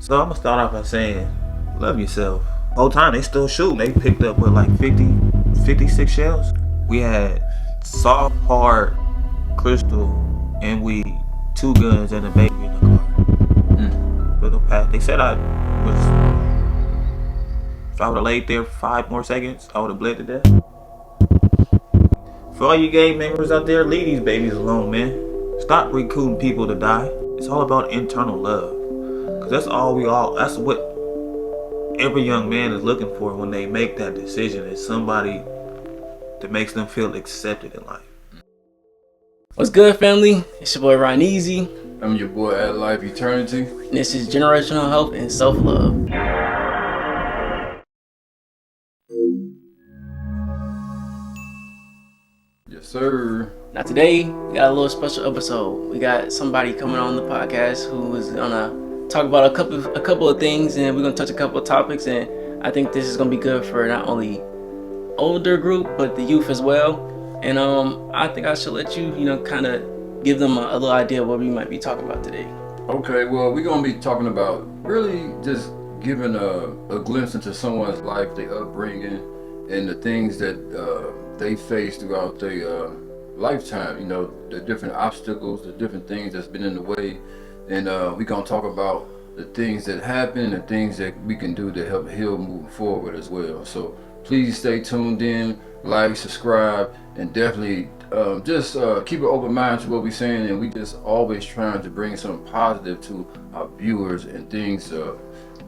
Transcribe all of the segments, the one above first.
So I'm gonna start off by saying, love yourself. Whole time they still shooting. They picked up with like 56 shells. We had soft, hard, crystal, and we 2 guns and a baby in the car. With no pack. They said if I would have laid there for 5 more seconds, I would have bled to death. For all you gang members out there, leave these babies alone, man. Stop recruiting people to die. It's all about internal love. Cause that's what every young man is looking for when they make that decision, is somebody that makes them feel accepted in life. What's good, family? It's your boy Ryan Easy. I'm your boy at Life Eternity. And this is Generational Health and Self-Love. Yes, sir. Now today, we got a little special episode. We got somebody coming on the podcast who is gonna talk about a couple of things, and we're gonna touch a couple of topics, and I think this is gonna be good for not only older group, but the youth as well. And I think I should let you, kind of give them a little idea of what we might be talking about today. Okay, well, we're going to be talking about really just giving a glimpse into someone's life, their upbringing, and the things that they face throughout their lifetime. The different obstacles, the different things that's been in the way. And we're going to talk about the things that happen and the things that we can do to help heal moving forward as well. So please stay tuned in, like, subscribe, and definitely just keep an open mind to what we're saying. And we just always trying to bring something positive to our viewers and things,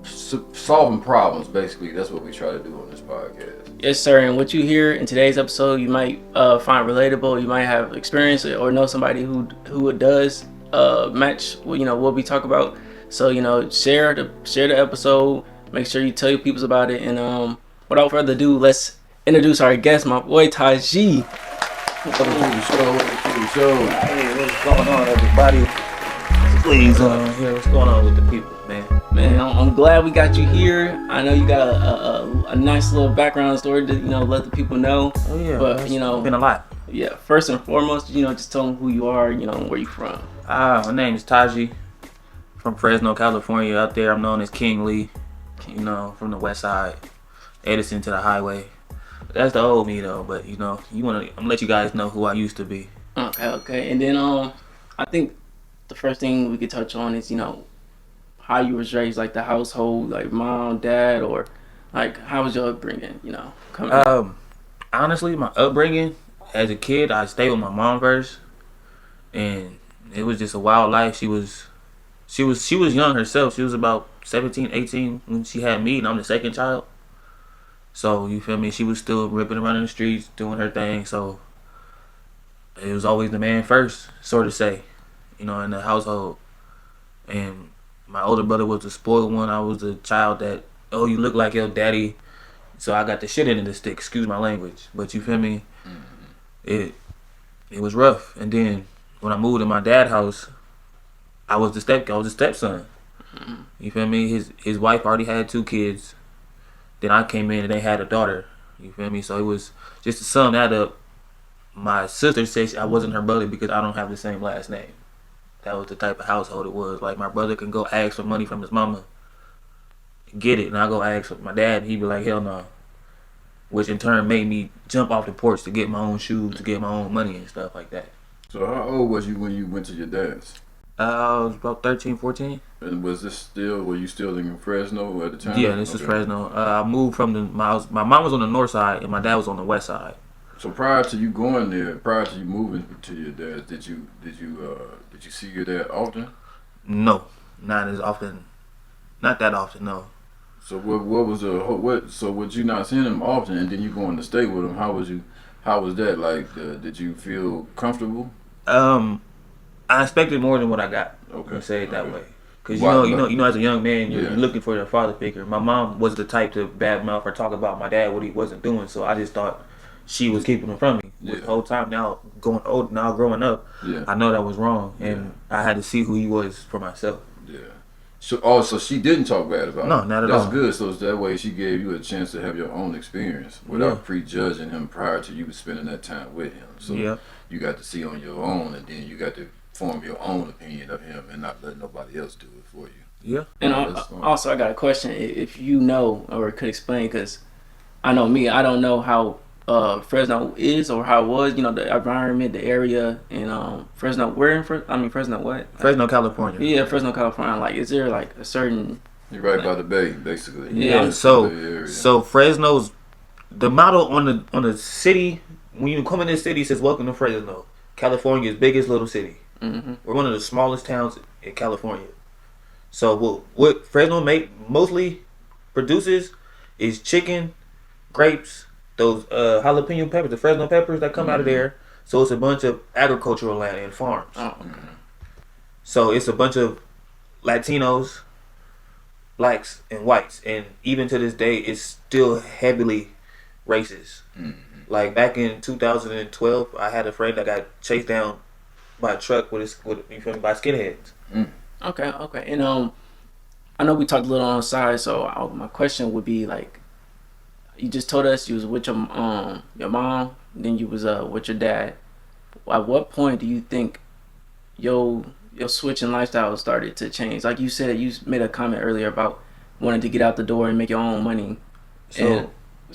solving problems, basically. That's what we try to do on this podcast. Yes, sir. And what you hear in today's episode, you might find relatable. You might have experience or know somebody who it does match what we talk about. So share the episode. Make sure you tell your peoples about it. And without further ado, let's introduce our guest, my boy Taji. Hey, what's going on, everybody? Please, what's going on with the people, man? Man, I'm glad we got you here. I know you got a nice little background story to let the people know. Oh yeah, but it's been a lot. Yeah, first and foremost, just tell them who you are, and where you from. My name is Taji, from Fresno, California. Out there, I'm known as King Lee. From the West Side, Edison to the highway. That's the old me though, but I'm gonna let you guys know who I used to be. Okay. And then I think the first thing we could touch on is how you was raised, like the household, like mom, dad, or like how was your upbringing, coming up? Honestly, my upbringing as a kid, I stayed with my mom first, and it was just a wild life. She was young herself. She was about 17, 18 when she had me, and I'm the second child. So, you feel me? She was still ripping around in the streets, doing her thing. So, it was always the man first, sort of say, in the household. And my older brother was the spoiled one. I was the child that, you look like your daddy. So, I got the shit in the stick, excuse my language. But, you feel me? It was rough. And then, when I moved to my dad's house, I was the stepson. You feel me? His wife already had 2 kids. Then I came in and they had a daughter. You feel me? So it was just to sum that up. My sister said I wasn't her brother because I don't have the same last name. That was the type of household it was. Like my brother can go ask for money from his mama, get it, and I go ask for my dad, and he'd be like, hell no. Which in turn made me jump off the porch to get my own shoes, to get my own money and stuff like that. So how old was you when you went to your dad's? I was about 13, 14. And were you still living in Fresno at the time? Yeah, this is Fresno. I moved from my mom was on the north side and my dad was on the west side. So prior to you going there, prior to you moving to your dad's, did you see your dad often? No, not as often. Not that often, no. So so would you not seeing him often and then you going to stay with him? How was that? Like, did you feel comfortable? I expected more than what I got. Okay. Say it that way. Because as a young man, you're looking for your father figure. My mom was the type to badmouth or talk about my dad what he wasn't doing, so I just thought she was keeping him from me. The whole time now growing up, I know that was wrong, and I had to see who he was for myself. Yeah. So she didn't talk bad about him? No, not at all. That's good. So that way she gave you a chance to have your own experience without prejudging him prior to you spending that time with him. So you got to see on your own, and then you got to form your own opinion of him and not let nobody else do it for you. Yeah. And That's fine. also, I got a question. If you know or could explain, because I know me, I don't know how Fresno is or how it was. You know, the environment, the area, and Fresno. Where in Fresno? I mean, Fresno. What? Fresno, California. Yeah, Fresno, California. Like, is there like a certain? You're right by the bay, basically. Yeah. It's So the Bay Area. so Fresno's the model on the city when you come in this city says welcome to Fresno, California's biggest little city. Mm-hmm. We're one of the smallest towns in California. So what Fresno mostly produces is chicken, grapes, those jalapeno peppers, the Fresno peppers that come out of there. So it's a bunch of agricultural land and farms. Oh, okay. So it's a bunch of Latinos, blacks, and whites, and even to this day, it's still heavily racist. Like back in 2012, I had a friend that got chased down by a truck with you feel me, by skinheads. Okay. And I know we talked a little on the side, so my question would be like, you just told us you was with your mom, then you was with your dad. At what point do you think your switch in lifestyle started to change? Like you said, you made a comment earlier about wanting to get out the door and make your own money. So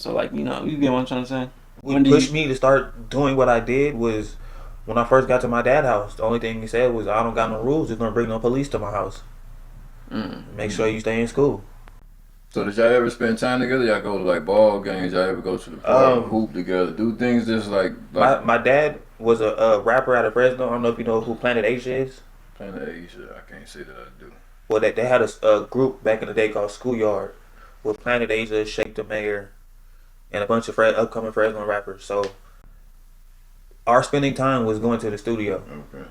like, you know, you get what I'm trying to say? What pushed me to start doing what I did was when I first got to my dad's house. The only thing he said was, "I don't got no rules. Just gonna bring no police to my house. Make sure you stay in school." So did y'all ever spend time together? Y'all go to like ball games? Y'all ever go to the park, hoop together, do things just like My dad was a rapper out of Fresno. I don't know if you know who Planet Asia is. Planet Asia? I can't say that I do. Well, they had a group back in the day called Schoolyard with Planet Asia, Shake the Mayor, and a bunch of upcoming Fresno rappers. So our spending time was going to the studio. Okay.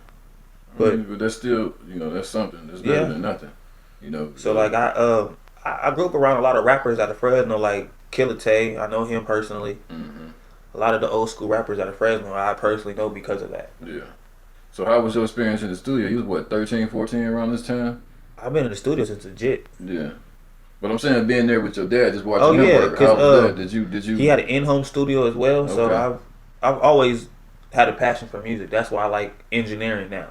But But that's still, you know, that's something. That's better than nothing. You know. So like I grew up around a lot of rappers out of Fresno, like Killer Tay. I know him personally. A lot of the old school rappers out of Fresno, I personally know because of that. Yeah. So how was your experience in the studio? You was what, 13, 14 around this time? I've been in the studio since legit. Yeah. But I'm saying being there with your dad, just watching Oh him yeah, work. How was that? Did you? He had an in-home studio as well, so Okay. I've always had a passion for music. That's why I like engineering now.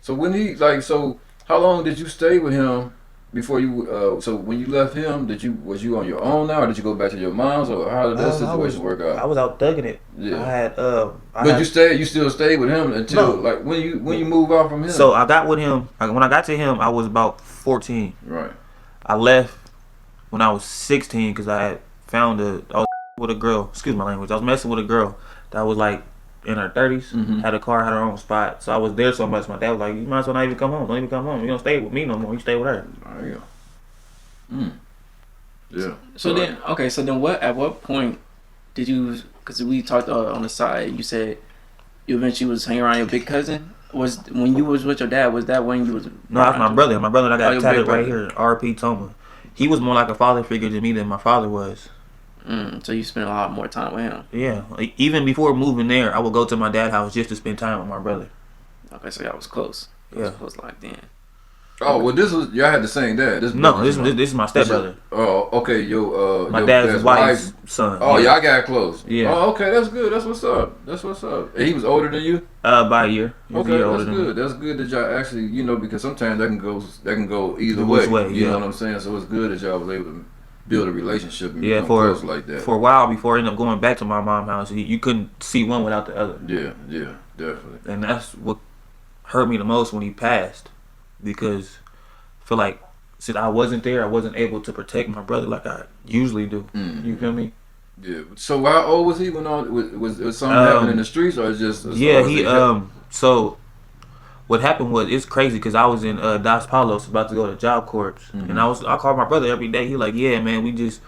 So when so how long did you stay with him before you? So when you left him, was you on your own now, or did you go back to your mom's, or how did that situation work out? I was out thugging it. Yeah. I had, You still stayed with him until like when you move out from him. So I got with him. When I got to him, I was about 14. Right. I left when I was 16 because I had found I was with a girl. Excuse my language. I was messing with a girl that was like in her 30s. Had a car, had her own spot. So I was there so much. My dad was like, "You might as well not even come home. Don't even come home. You don't stay with me no more. You stay with her." There you go. Yeah. So then what? At what point did you? Because we talked on the side. You said you eventually was hanging around your big cousin. Was when you was with your dad? Was that when you was? No, that's my brother. My brother that Oh, got your tatted big right brother. here. R.P. Toma. He was more like a father figure to me than my father was. So you spent a lot more time with him. Yeah. Like, even before moving there, I would go to my dad's house just to spend time with my brother. Okay, so y'all was close. Yeah. Close locked in. Oh well, y'all had the same dad. This is my stepbrother. Oh, okay. My your dad's wife's son. Oh, y'all got close. Yeah. Oh, okay. That's good. That's what's up. And he was older than you. By a year. He was a Okay, year older that's than me. good. That's good that y'all actually, you know, because sometimes that can go either Which way. way, You yeah. know what I'm saying? So it's good that y'all was able to build a relationship and Yeah, become for close like that. for a while before I ended up going back to my mom's house, you couldn't see one without the other. Yeah, definitely. And that's what hurt me the most when he passed, because I feel like since I wasn't there, I wasn't able to protect my brother like I usually do. You feel me? Yeah. So how old was he when was something happening in the streets, or just so what happened was, it's crazy because I was in Dos Palos about to go to Job Corps, and I called my brother every day. He like, yeah man, we just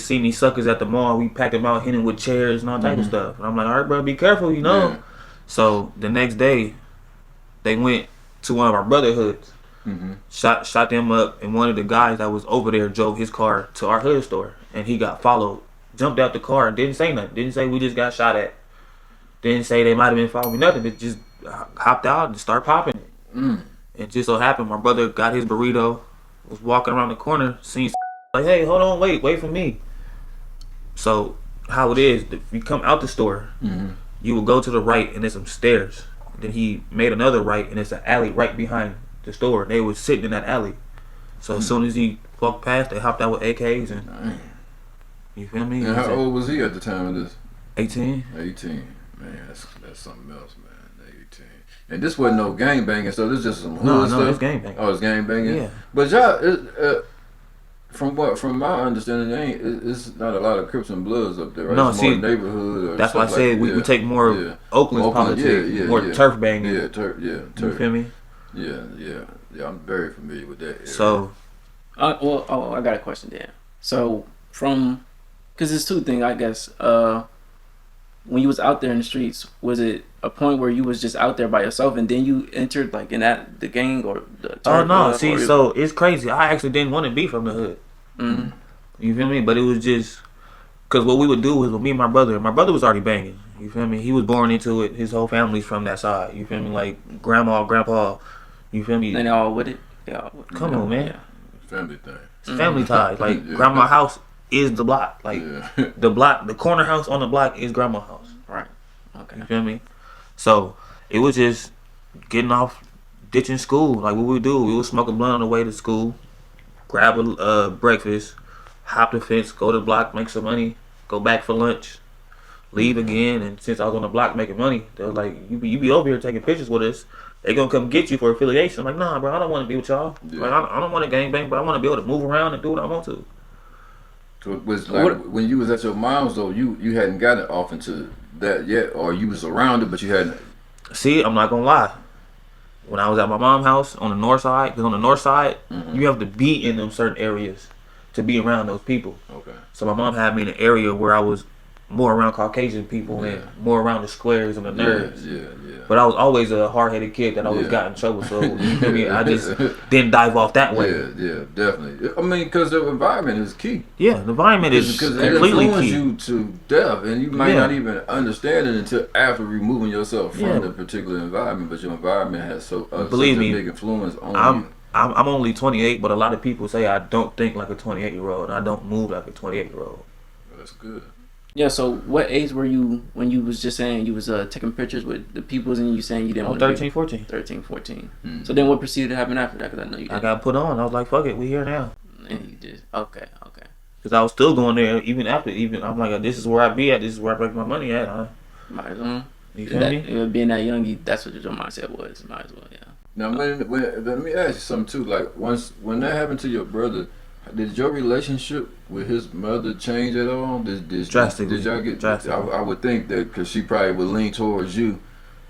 seen these suckers at the mall. We packed them out, hitting them with chairs and all type of stuff. And I'm like, all right bro, be careful, you know. Yeah. So the next day they went to one of our brotherhoods, shot them up, and one of the guys that was over there drove his car to our hood store, and he got followed, jumped out the car, and didn't say nothing, didn't say we just got shot at, didn't say they might have been following me, nothing, but just hopped out and started popping it. It just so happened my brother got his burrito, was walking around the corner, seen like, hey, hold on, wait for me. So how it is, if you come out the store, you will go to the right and there's some stairs. Then he made another right and it's an alley right behind the store. They was sitting in that alley. So as soon as he walked past, they hopped out with AKs and you feel me? And how old was he at the time of this? 18. 18. Man, that's something else, man. 18. And this wasn't no gang banging stuff. This is just some hood stuff. No, it's gang banging. Oh, it's gang banging. Yeah. But y'all, from my understanding, it's not a lot of Crips and Bloods up there. Right? No, it's see, more neighborhood. Or that's why I said we take more of Oakland's politics, more turf banging. Yeah, turf. You feel me? Yeah. I'm very familiar with that area. So, I got a question there. So because there's two things, I guess. When you was out there in the streets, was it a point where you was just out there by yourself and then you entered like in the gang or the? Oh no, see, so it's crazy. I actually didn't want to be from the hood. Mm-hmm. You feel me? But it was just because what we would do was with me and my brother was already banging. You feel me? He was born into it. His whole family's from that side. You feel me? Like grandma, grandpa. You feel me? And they all with it. Yeah. Come on, man. Family thing. It's family ties. Like grandma house is the block. Like the block, the corner house on the block is grandma house. Right. Okay. You feel me? So it was just getting off, ditching school. Like what we would do, we would smoke a blunt on the way to school, grab a breakfast, hop the fence, go to the block, make some money, go back for lunch, leave again. And since I was on the block making money, they were like, you be over here taking pictures with us. They gonna come get you for affiliation. I'm like, nah, bro, I don't want to be with y'all. Yeah. Like, I don't want to gangbang, but I want to be able to move around and do what I want to. So it was like when you was at your mom's though, you hadn't gotten off into that yet, or you was around it, but you hadn't. See, I'm not gonna lie. When I was at my mom's house on the north side, because on the north side, you have to be in them certain areas to be around those people. Okay. So my mom had me in an area where I was more around Caucasian people and more around the squares and the nerds. Yeah. But I was always a hard-headed kid that always got in trouble. So you feel me? I just didn't dive off that way. Yeah, definitely. I mean, because the environment is key. Yeah, the environment is Because it completely influences key. you to death, and you might not even understand it until after removing yourself from the particular environment. But your environment has such a big influence on you. I'm only 28, but a lot of people say I don't think like a 28-year-old, and I don't move like a 28-year-old. That's good. Yeah, so what age were you when you was just saying you was taking pictures with the peoples and you saying you didn't want to 13, 14. 13, 14. So then what proceeded to happen after that? Because I know you did. I got put on. I was like, fuck it, we here now. And you did. Okay. Because I was still going there even after, I'm like, this is where I be at, this is where I make my money at, huh? Might as well. You feel me? Being that young, that's what your mindset was. Might as well, yeah. Now, let me ask you something too. Like, when that happened to your brother, did your relationship with his mother change at all? Drastically. Did y'all get? Drastically. I would think that because she probably would lean towards you.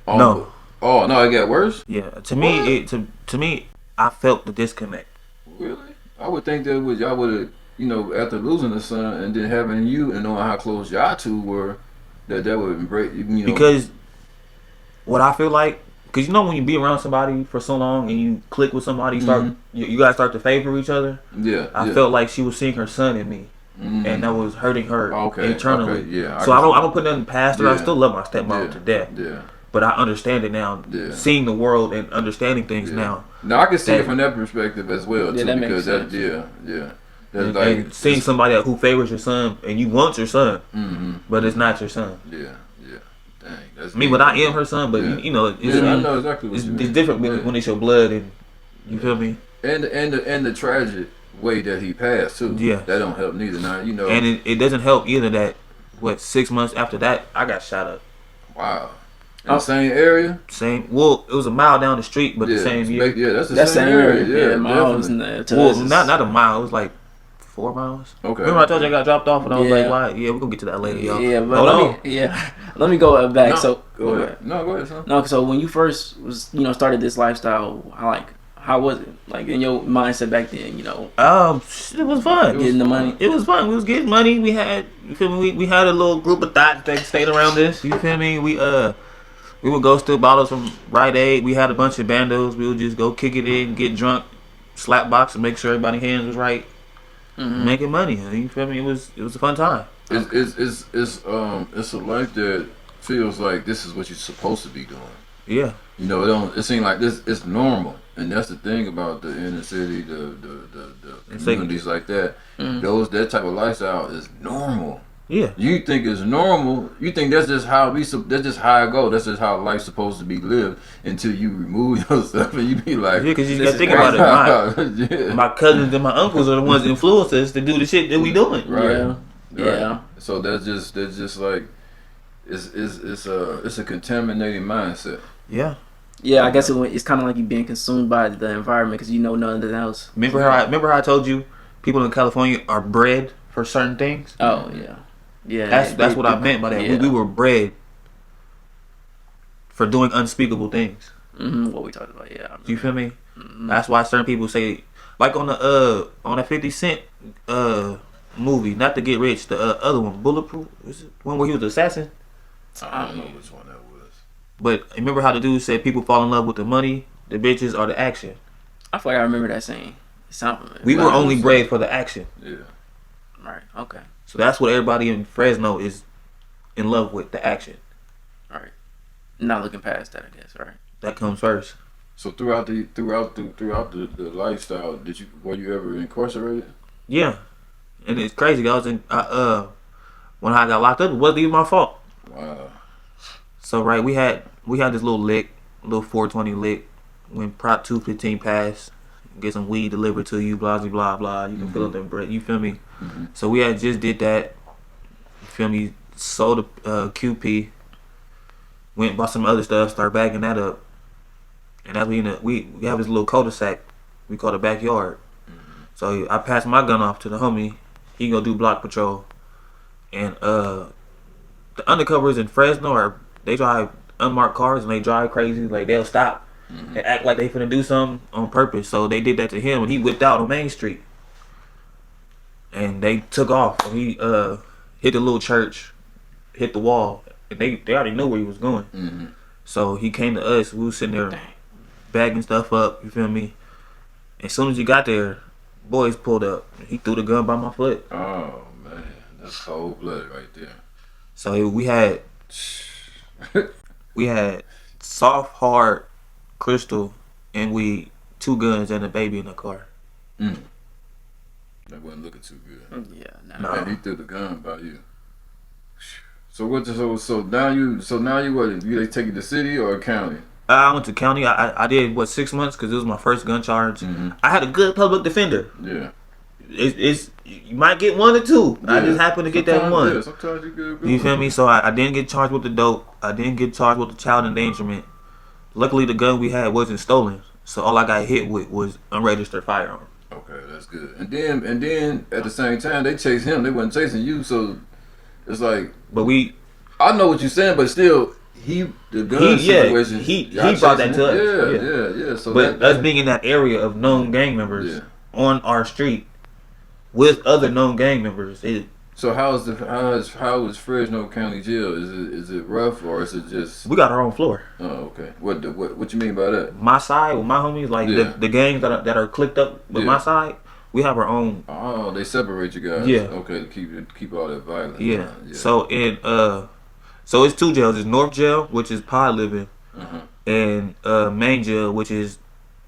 No. Oh no, it got worse. Yeah. To me, I felt the disconnect. Really? I would think that y'all would have, after losing the son and then having you and knowing how close y'all two were, that would break. Because what I feel like. Because when you be around somebody for so long and you click with somebody, you guys start to favor each other. Yeah. I felt like she was seeing her son in me, and that was hurting her internally. Okay, yeah. So I don't put nothing past her. I still love my stepmom to death. Yeah. But I understand it now, seeing the world and understanding things now. Now I can see it from that perspective as well too, that because makes sense. That's and seeing somebody who favors your son and you want your son, but it's not your son. Yeah. Dang, that's But I am her son. But I know exactly what it's you mean. different when it's your blood, and you feel me. And the tragic way that he passed too. Yeah, that don't help neither. Now and it doesn't help either that 6 months after that I got shot up. Wow. In the same area? Well, it was a mile down the street, but the same year. Yeah, that's the same area. Yeah, miles. Well, not a mile. It was like 4 miles. Okay. Remember I told you I got dropped off and I was like, why? Yeah, we're going to get to that later, y'all. Yeah, but let me go back. No, go ahead. No, go ahead, son. No, so when you first was, started this lifestyle, how was it? Like in your mindset back then, it was fun. Getting the money. It was fun. We was getting money. We had, you feel me? We had a little group of thoughts that stayed around us. You feel me? We would go steal bottles from Rite Aid. We had a bunch of bandos. We would just go kick it in, get drunk, slap box, and make sure everybody's hands was right. Making money. You feel me? It was a fun time. It's a life that feels like this is what you're supposed to be doing. Yeah. It seems like this. It's normal, and that's the thing about the inner city, the communities like that. That type of lifestyle is normal. Yeah. You think it's normal. You think that's just how that's just how it go. That's just how life's supposed to be lived until you remove yourself and you be like, Yeah, because you This gotta is think about it. yeah. My cousins and my uncles are the ones that influence us to do the shit that we doing. Right. Yeah. Right. Yeah. So that's just like it's a contaminated mindset. Yeah. Yeah, I guess it's kind of like you being consumed by the environment because you know nothing else. Remember how I told you people in California are bred for certain things? Oh yeah, yeah. That's what I meant by that. Yeah. We were bred for doing unspeakable things. What we talked about. Yeah. You feel me? That's why certain people say, like on the 50 Cent movie, Not to Get Rich, the other one, Bulletproof, is it one where he was an assassin? I don't know which one that was. But remember how the dude said people fall in love with the money, the bitches, or the action? I feel like I remember that saying. It sounded familiar. We were only bred for the action. Yeah. Right. Okay. So that's what everybody in Fresno is in love with, the action. All right. Not looking past that, I guess. Right. That comes first. So throughout the lifestyle, were you ever incarcerated? Yeah. And it's crazy. When I got locked up, it wasn't even my fault. Wow. So right, we had this little lick, little 420 lick. When Prop 215 passed, get some weed delivered to you, blah blah blah. You can fill up that bread. You feel me? So we had just did that. You feel me? Sold a QP. Went and bought some other stuff. Started bagging that up. And that's when we have this little cul-de-sac we call the backyard. So I passed my gun off to the homie. He go do block patrol. And the undercovers in Fresno they drive unmarked cars and they drive crazy. Like they'll stop and act like they finna do something on purpose. So they did that to him and he whipped out on Main Street. And they took off and he hit the little church, hit the wall. And they already knew where he was going. So he came to us. We was sitting there bagging stuff up. You feel me? As soon as he got there, boys pulled up. He threw the gun by my foot. Oh man, that's cold blooded right there. So we had soft, hard, crystal, and weed, 2 guns and a baby in the car. That wasn't looking too good. Yeah. Nah. And he threw the gun by you. So now you what? They take you to city or county? I went to county. I did 6 months because it was my first gun charge. I had a good public defender. Yeah. It's you might get 1 or 2. Yeah. I just happened to get that one. Yeah, sometimes you get a good You feel one. me? So I didn't get charged with the dope. I didn't get charged with the child endangerment. Luckily, the gun we had wasn't stolen. So all I got hit with was unregistered firearm. Okay, that's good. And then at the same time they chased him. They wasn't chasing you. So it's like, But I know what you're saying, but still, the gun situation. He y'all brought that chasing to him? us. Yeah. So but us being in that area of known gang members on our street with other known gang members, so how is Fresno County Jail? Is it rough or is it just? we got our own floor. Oh, okay. What you mean by that? My side with my homies, like the gangs that are clicked up with my side, we have our own. Oh, they separate you guys. Yeah. Okay, to keep all that violence. Yeah. So so it's 2 jails. It's North Jail, which is pod living, and Main Jail, which is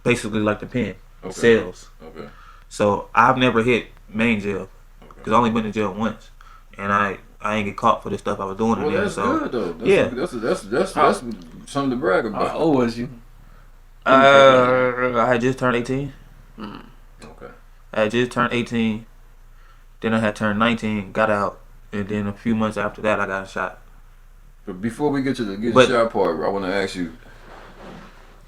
basically like the pen cells. Okay. So I've never hit Main Jail because I only been in jail once, and I ain't get caught for the stuff I was doing in there. That's So good though. That's something to brag about. How old was you? I had just turned 18. Okay. I had just turned 18. Then I had turned 19, got out, and then a few months after that, I got shot. But before we get to the shot part, I want to ask you: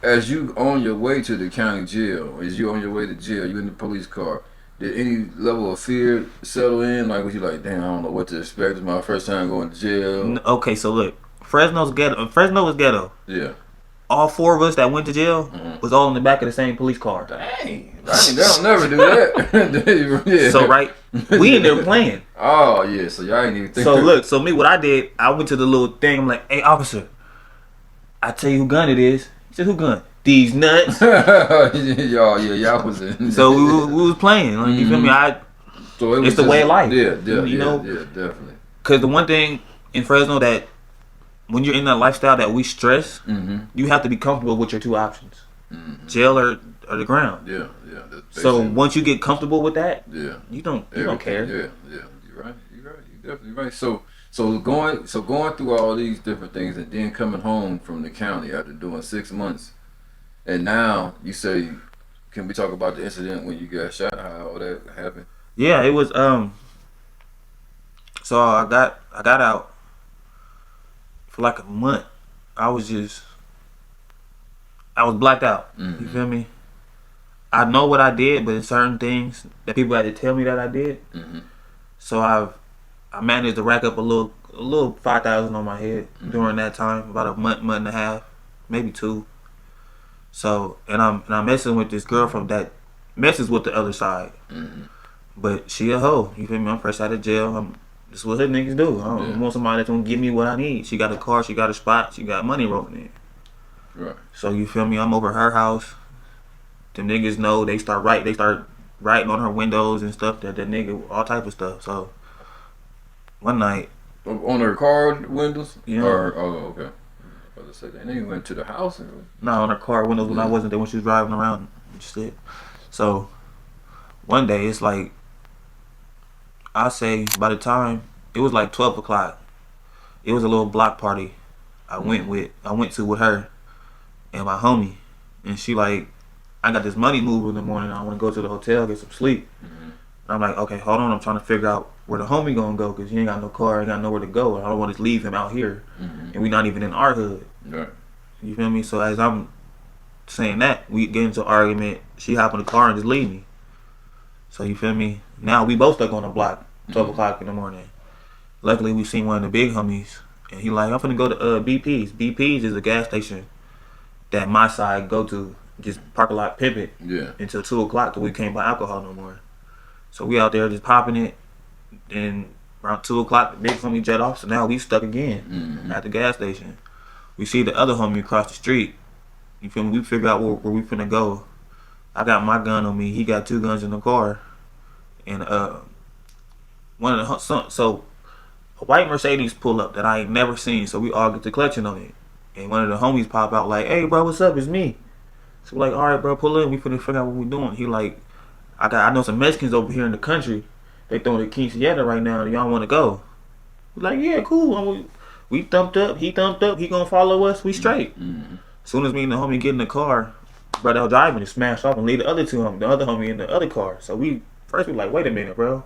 as you on your way to the county jail, as you on your way to jail, you in the police car, did any level of fear settle in? Like, was you like, damn, I don't know what to expect. It's my first time going to jail. Okay, so look, Fresno was ghetto. Yeah. All 4 of us that went to jail was all in the back of the same police car. Dang, I mean, they'll never do that. Yeah. So right, we in there playing. Oh yeah, so y'all ain't even think. So look, what I did, I went to the little thing. I'm like, hey officer, I tell you who gun it is. He said, who gun? These nuts. y'all was in. So we was playing. Like, you feel me? So it's the way of life. Yeah, definitely. Because the one thing in Fresno that when you're in that lifestyle that we stress, you have to be comfortable with your 2 options: jail or the ground. Yeah. So once you get comfortable with that, you don't care. Yeah. You're right. You definitely right. So going through all these different things and then coming home from the county after doing 6 months, and now you say, can we talk about the incident when you got shot? How all that happened? Yeah, it was so I got out for like a month. I was just I was blacked out. You Mm-hmm. feel me? I know what I did, but it's certain things that people had to tell me that I did. Mm-hmm. So I managed to rack up a little 5,000 on my head Mm-hmm. during that time, about a month and a half, maybe two. So and I'm messing with this girl from that messes with the other side, Mm-hmm. but she a hoe. You feel me? I'm fresh out of jail. This is what her niggas do. I Yeah. want somebody that's gonna give me what I need. She got a car, she got a spot, she got money rolling in. Right. So you feel me? I'm over her house. Them niggas know they start writing on her windows and stuff that nigga all type of stuff. So one night, On her car windows? you know, Or okay. I was say that. Then you went to the house. not on her car windows when I Yeah. wasn't there when she was driving around and shit. So one day it's like I say by the time it was like 12 o'clock, it was a little block party I went to with her and my homie, and she like, I got this money move in the morning. I want to go to the hotel, get some sleep. Mm-hmm. I'm like, okay, hold on. I'm trying to figure out where the homie gonna go because he ain't got no car, ain't got nowhere to go. I don't want to leave him out here, Mm-hmm. and we not even in our hood. Right. You feel me? So as I'm saying that, we get into an argument. She hop in the car and just leave me. So you feel me? Now we both stuck on the block, 12 Mm-hmm. o'clock in the morning. Luckily, we seen one of the big homies, and he like, I'm finna go to BP's. BP's is a gas station that my side go to, just park a lot, pimp it Yeah. until 2 o'clock till we can't buy alcohol no more. So we out there just popping it, and around 2 o'clock the big homie jet off. So now we stuck again Mm-hmm. at the gas station. We see the other homie across the street. You feel me? We figure out where we finna go. I got my gun on me. He got two guns in the car, and one of the so a white Mercedes pull up that I ain't never seen. So we all get to clutching on it, and one of the homies pop out like, "Hey, bro, what's up? It's me." So we're like, "All right, bro, pull in. We finna figure out what we doing." He like, I know some Mexicans over here in the country. They throwing a quinceañera right now. Y'all want to go? We like, yeah, cool. We thumped up. He thumped up. He gonna follow us. We straight. Mm-hmm. As soon as me and the homie get in the car, brother was driving to smash off and leave the other two homie, the other homie in the other car. So we like, wait a minute, bro.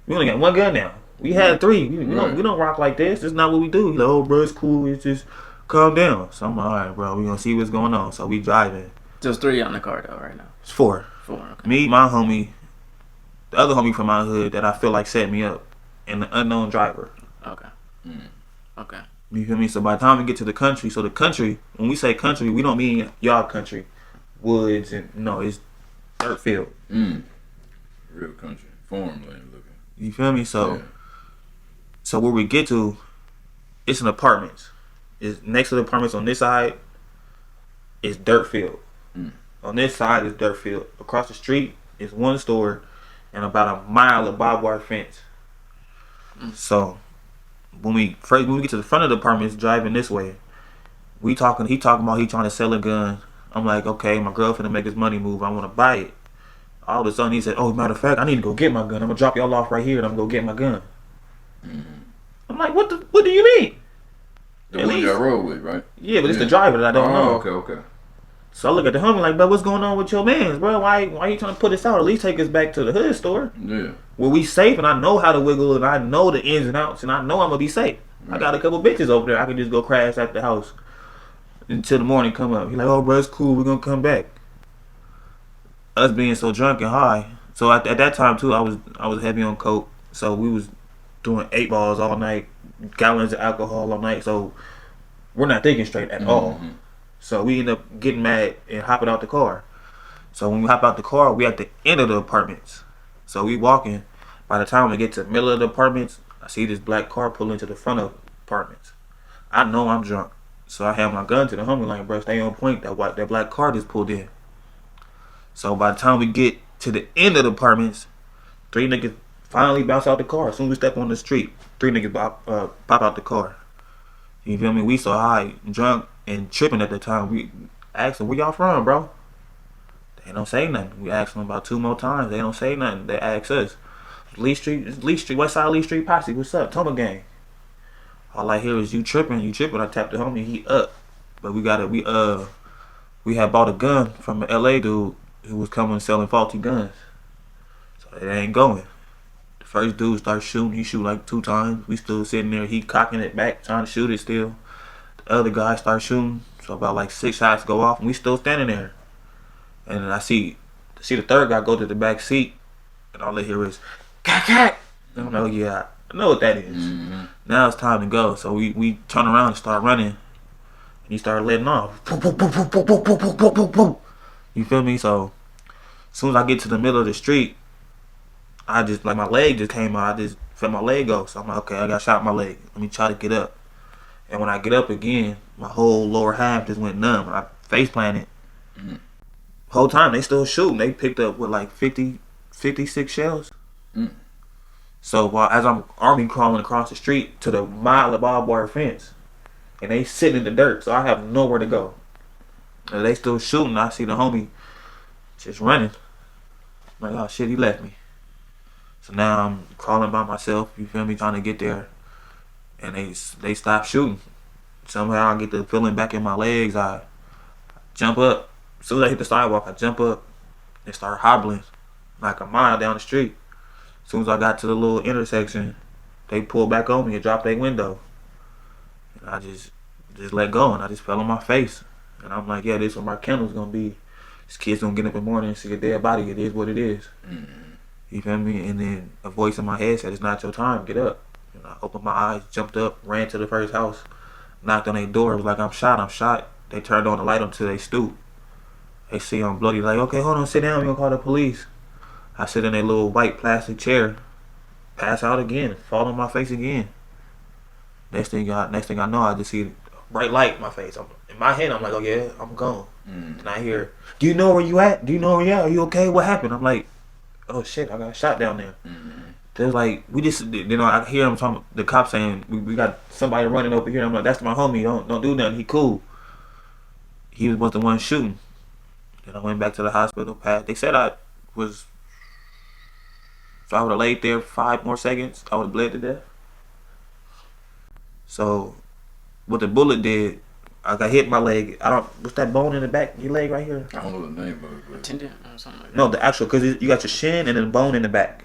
We only got one gun now. We had three. We don't rock like this. This is not what we do. He's like, oh, bro, it's cool. It's just calm down. So I'm like, all right, bro. We gonna see what's going on. So we driving. There's three on the car though right now. It's four. Four. Okay. Me, my homie, the other homie from my hood that I feel like set me up, and the unknown driver. Okay. Mm-hmm. Okay. You feel me? So by the time we get to the country, so the country, when we say country, we don't mean y'all country, woods and no, it's dirt field. Mm. Real country, farmland looking. You feel me? So, Yeah. so where we get to, it's an apartments. It's next to the apartments on this side, it's dirt field. Mm. On this side is dirt field. Across the street is one store, and about a mile of barbed wire fence. So when we get to the front of the apartments, driving this way, he talking about he trying to sell a gun. I'm like, okay, my girl finna make this money move. I want to buy it. All of a sudden he said, oh, matter of fact, I need to go get my gun. I'm gonna drop y'all off right here, and I'm gonna go get my gun. Mm-hmm. I'm like, what do you mean? The At one least- y'all rode with, right? Yeah, but it's the driver that I don't know. Okay. So I look at the homie like, bro, what's going on with your mans, bro? Why you trying to put us out? At least take us back to the hood store Yeah. where we safe, and I know how to wiggle, and I know the ins and outs, and I know I'm gonna be safe. I got a couple bitches over there. I can just go crash at the house until the morning come up. He like, oh, bro, it's cool. We're gonna come back. Us being so drunk and high. So at that time too, I was heavy on coke. So we was doing 8 balls all night, gallons of alcohol all night. So we're not thinking straight at all. Mm-hmm. So we end up getting mad and hopping out the car. So when we hop out the car, we at the end of the apartments. So we walking. By the time we get to the middle of the apartments, I see this black car pull into the front of apartments. I know I'm drunk. So I have my gun to the homie like, bro, stay on point. That black car just pulled in. So by the time we get to the end of the apartments, 3 niggas finally bounce out the car. As soon as we step on the street, 3 niggas pop out the car. You feel me? We so high, drunk, and tripping at the time. We asked them, where y'all from, bro? They don't say nothing. We asked them about 2 more times. They don't say nothing. They ask us. Lee Street, West Side Lee Street Posse. What's up, Toma Gang? All I hear is you tripping. I tapped the homie. He up, but we had bought a gun from an LA dude who was coming selling faulty guns. So it ain't going. The first dude starts shooting. He shoot like 2 times. We still sitting there. He cocking it back, trying to shoot it still. The other guy starts shooting. So about like 6 shots go off, and we still standing there. And then I see the third guy go to the back seat, and all I hear is, "Cack cack." And I'm like, yeah, I know what that is. Mm-hmm. Now it's time to go. So we turn around and start running. And he started letting off. Boom, boom, boom, boom, boom, boom, boom, boom, boom, boom, boom. You feel me? So as soon as I get to the middle of the street, I just, like, my leg just came out. I just felt my leg go. So I'm like, okay, I got shot in my leg. Let me try to get up. And when I get up again, my whole lower half just went numb. I face planted. Mm-hmm. Whole time they still shooting. They picked up with like 56 shells. Mm. So while as I'm army crawling across the street to the mile of barbed wire fence, and they sitting in the dirt, so I have nowhere to go. And they still shooting. I see the homie just running. I'm like, oh shit, he left me. So now I'm crawling by myself. You feel me? Trying to get there, and they stop shooting. Somehow I get the feeling back in my legs. I jump up. As soon as I hit the sidewalk, I jump up and start hobbling like a mile down the street. As soon as I got to the little intersection, they pulled back on me and dropped their window. And I just let go, and I just fell on my face. And I'm like, yeah, this is what my candle's gonna be. This kid's gonna get up in the morning and see a dead body. It is what it is. Mm-hmm. You feel me? And then a voice in my head said, it's not your time, get up. And I opened my eyes, jumped up, ran to the first house, knocked on their door. It was like, I'm shot. They turned on the light until they stooped. They see I'm bloody, like, okay, hold on, sit down, we gonna call the police. I sit in a little white plastic chair, pass out again, fall on my face again. Next thing I know, I just see a bright light in my face. In my head, I'm like, oh yeah, I'm gone. And I hear, do you know where you at? Are you okay? What happened? I'm like, oh shit, I got shot down there. They're like, we just, I hear them talking, the cops saying, we got somebody running over here. I'm like, that's my homie, don't do nothing, he cool. He was the one shooting. Then I went back to the hospital. They said if I would have laid there 5 more seconds, I would have bled to death. So, what the bullet did, I got hit in my leg. What's that bone in the back of your leg right here? I don't know the name of it. But... Tendon or something like that. No, the actual, because you got your shin and then the bone in the back.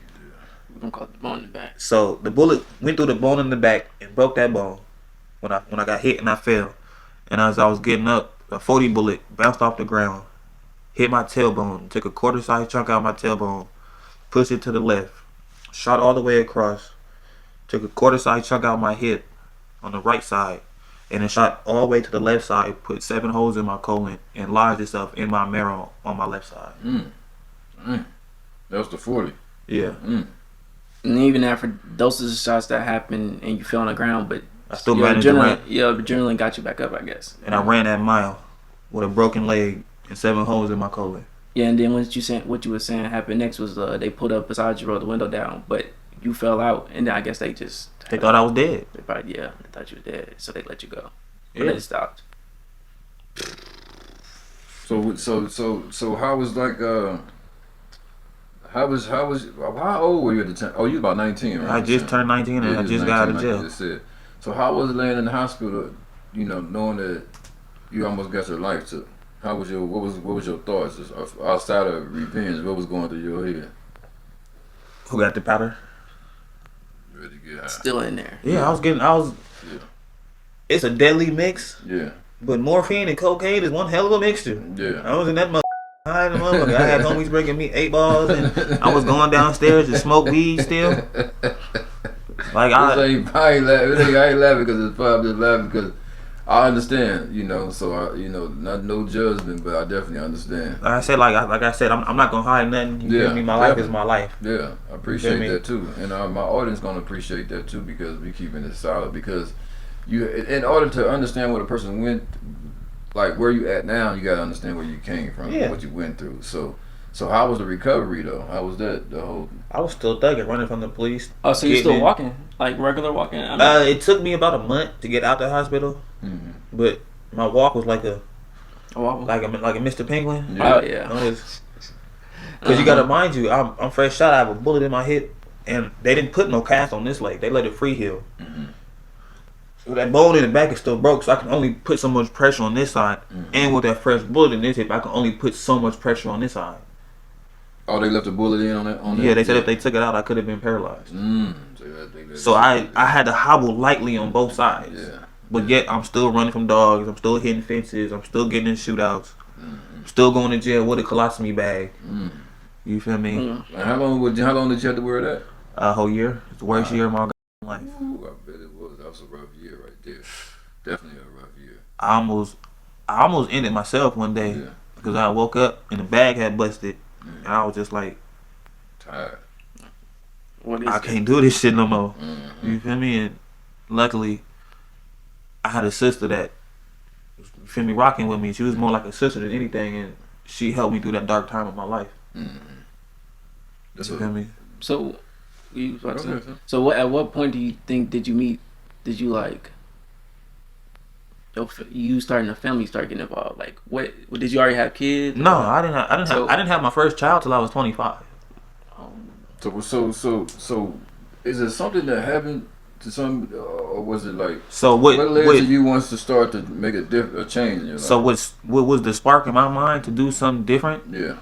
We're gonna call it the bone in the back. So, the bullet went through the bone in the back and broke that bone when I got hit and I fell. And as I was getting up, a 40 bullet bounced off the ground, hit my tailbone, took a quarter-sized chunk out of my tailbone, pushed it to the left, shot all the way across, took a quarter-sized chunk out of my hip on the right side, and then shot all the way to the left side, put 7 holes in my colon, and lodged itself in my marrow on my left side. That was the 40. Yeah. And even after those are the shots that happened and you fell on the ground, but I still managed to run. Yeah, adrenaline got you back up, I guess. And I ran that mile with a broken leg and 7 holes in my colon. Yeah, and then what you were saying happened next was they pulled up beside you, rolled the window down, but you fell out, and then I guess they thought I was dead. They thought you were dead, so they let you go. Yeah. But then it stopped. So how was like how old were you at the time? Oh, you was about 19, right? I just turned 19 and I just got out of jail. Like you just said. So how was it laying in the hospital, knowing that you almost got your life took? What was your thoughts outside of revenge? What was going through your head? Who got the powder? Ready to get high. Still in there. Yeah, Yeah. It's a deadly mix. Yeah. But morphine and cocaine is one hell of a mixture. Yeah. I was in that high in the motherfucker. I had homies breaking me 8 balls, and I was going downstairs to smoke weed still. Like I ain't laughing because it's probably just laughing because I understand, So not no judgment, but I definitely understand. Like I said, I'm not gonna hide nothing. You feel me? My life is my life. Yeah, I appreciate that too, and my audience gonna appreciate that too because we keeping it solid. Because in order to understand what a person went, like where you at now, you gotta understand where you came from, what you went through. So how was the recovery though? How was that the whole? I was still thugging, running from the police. Oh, so you're still walking, like regular walking? It took me about a month to get out the hospital, but my walk was like a Mr. Penguin. Yeah. Oh yeah. Because you gotta mind you, I'm fresh shot. I have a bullet in my hip and they didn't put no cast on this leg. They let it free heal. So that bone in the back is still broke, so I can only put so much pressure on this side. And with that fresh bullet in this hip, I can only put so much pressure on this side. Oh, they left a bullet in on that. Yeah, they said if they took it out, I could have been paralyzed. So, So I had to hobble lightly on both sides. Yeah. But yet I'm still running from dogs. I'm still hitting fences. I'm still getting in shootouts. I'm still going to jail with a colostomy bag. You feel me? And how long did you have to wear that? A whole year. It's the worst year of my life. Ooh, I bet it was. That was a rough year right there. Definitely a rough year. I almost ended myself one day because I woke up and the bag had busted, and I was just like, Tired. I can't do this shit no more. You feel me? And luckily, I had a sister that, you feel me, rocking with me. She was more like a sister than anything, and she helped me through that dark time of my life. You feel me? So, at what point do you think did you like you starting a family start getting involved? Like, what did you already have kids? No, I didn't have my first child till I was 25. So is it something that happened to some, or was it like? So what led to you once to start to make a change in your life? So what was the spark in my mind to do something different? Yeah.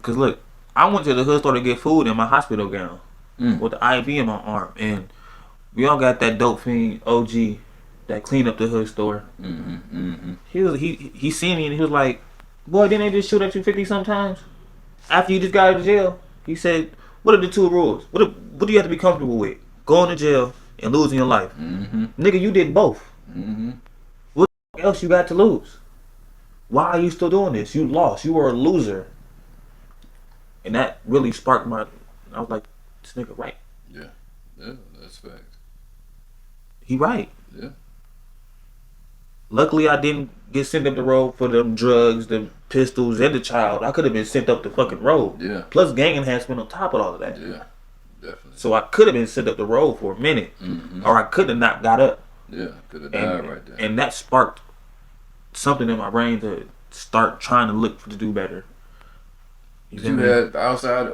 Cause look, I went to the hood store to get food in my hospital gown with the IV in my arm, and we all got that dope fiend OG that cleaned up the hood store. He seen me and he was like, "Boy, didn't they just shoot at you 50 sometimes after you just got out of jail?" He said, "What are the two rules? What do you have to be comfortable with? Going to jail and losing your life. Nigga, you did both. What else you got to lose? Why are you still doing this? You lost. You were a loser." And that really sparked I was like, this nigga right. Yeah, that's fact. He right. Yeah. Luckily, I didn't get sent up the road for them drugs, the pistols, and the child. I could have been sent up the fucking road. Yeah. Plus, gang enhancement on top of all of that. Yeah, definitely. So I could have been sent up the road for a minute, or I could have not got up. Yeah, could have died right there. And that sparked something in my brain to start trying to look to do better. Did you have outside?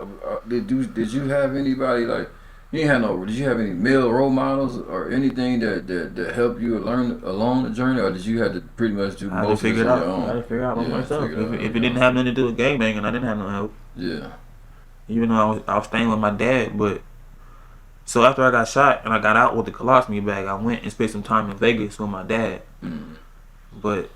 Did you have anybody like? You ain't had no. Did you have any male role models or anything that helped you learn along the journey, or did you have to pretty much do most of it on your own? I had to figure it out by myself. If it didn't have nothing to do with gangbanging, I didn't have no help. Yeah. Even though I was staying with my dad, but so after I got shot and I got out with the colostomy bag, I went and spent some time in Vegas with my dad. But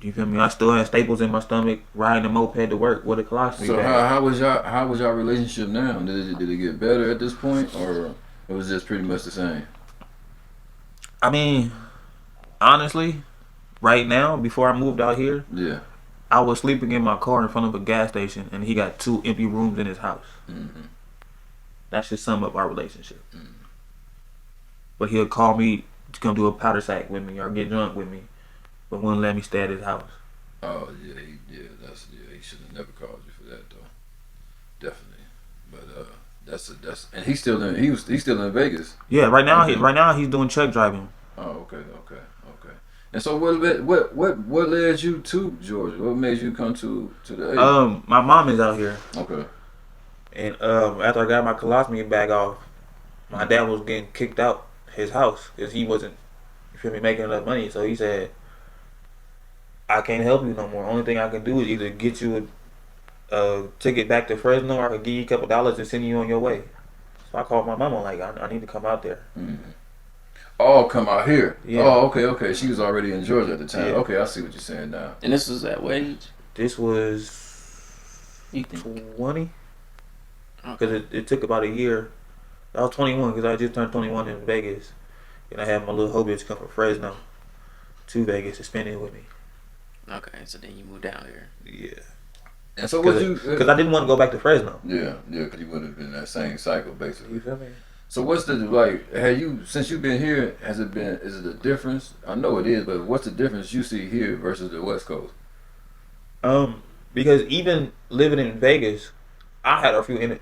you feel me? I still had staples in my stomach, riding a moped to work with a colostomy bag. So how was your relationship now? Did it get better at this point, or it was just pretty much the same? I mean, honestly, right now, before I moved out here, I was sleeping in my car in front of a gas station, and he got 2 empty rooms in his house. That should sum up our relationship. But he'll call me to come do a powder sack with me or get drunk with me, but wouldn't let me stay at his house. Oh yeah, he should have never called you for that though. Definitely, but that's and he's still in Vegas. Yeah, right now he's doing truck driving. Oh okay. And so what led you to Georgia? What made you come to the area? My mom is out here. Okay. And after I got my colostomy bag off, my dad was getting kicked out his house because he wasn't, you feel me, making enough money. So he said, "I can't help you no more. Only thing I can do is either get you a ticket back to Fresno, or I can give you a couple dollars and send you on your way." So I called my mama like, I need to come out there. Oh, come out here. Yeah. Oh, okay. She was already in Georgia at the time. Yeah. Okay, I see what you're saying now. And this was at what age? This was 20. Because it took about a year. I was 21 because I just turned 21 in Vegas. And I had my little hoe bitch come from Fresno to Vegas to spend it with me. Okay, so then you moved down here. Yeah. And so because I didn't want to go back to Fresno. Yeah, because you would have been in that same cycle basically. You feel me? So what's the since you've been here, is it a difference? I know it is, but what's the difference you see here versus the West Coast? Because even living in Vegas, I had a few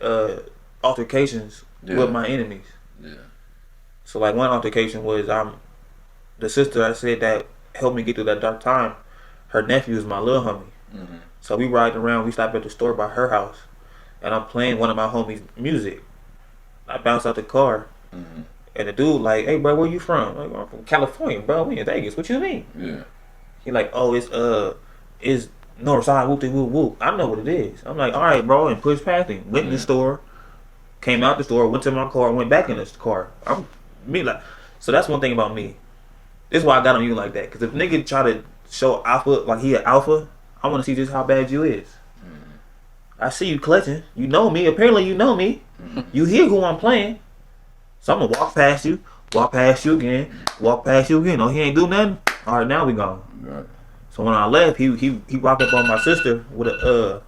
altercations with my enemies. Yeah. So like one altercation was the sister I said that helped me get through that dark time. Her nephew is my little homie. So we ride around. We stop at the store by her house, and I'm playing one of my homies' music. I bounced out the car, Mm-hmm. and the dude like, "Hey, bro, where you from?" Like, "I'm from California, bro. We in Vegas. What you mean?" Yeah. He like, "Oh, it's North Side. Whoop de whoop whoop." I know what it is. I'm like, "All right, bro," and pushed past him. Went in the Yeah. store, came out the store, went to my car, went back in the car. I'm me like, so that's one thing about me. This is why I got on you like that. Because if nigga try to show alpha like he an alpha, I want to see just how bad you is. I see you clutching. You know me. Apparently you know me. You hear who I'm playing. So I'm gonna walk past you again, walk past you again. Oh, he ain't do nothing. All right, now we gone. Right. So when I left, he walked up on my sister with a